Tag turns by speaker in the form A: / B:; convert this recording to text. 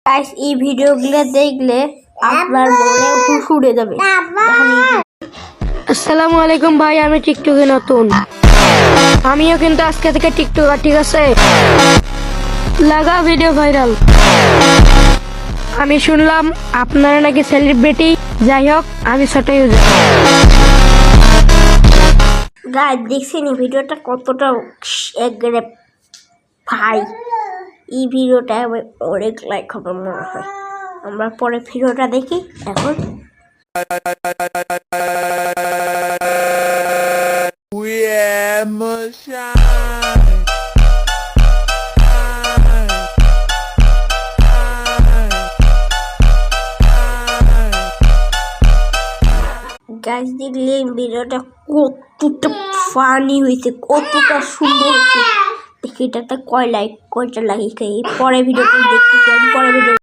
A: Guys এই ভিডিওগুলো দেখলে আপনার মনে হুশ উড়ে যাবে। আসসালামু আলাইকুম ভাই, আমি টিকটকে নতুন, আমিও কিন্তু আজকে থেকে টিকটকার, ঠিক আছে? লাগা ভিডিও ভাইরাল। আমি শুনলাম আপনারা নাকি সেলিব্রিটি, যাই হোক আমি ছোট ইউজার। গাইস দেখছেন এই ভিডিওটা কতটা একবারে ভাই, এই ভিডিওটা অনেক লাইক হবে মনে হয়। আমরা পরে ভিডিওটা দেখি। এখন গাইস দেখলেন ভিডিওটা কতটা ফানি হয়েছে, কতটা সুন্দর হয়েছে। দেখি এটাতে কয়টা লাইক এই পরে ভিডিওটা দেখতেছি। পরে ভিডিও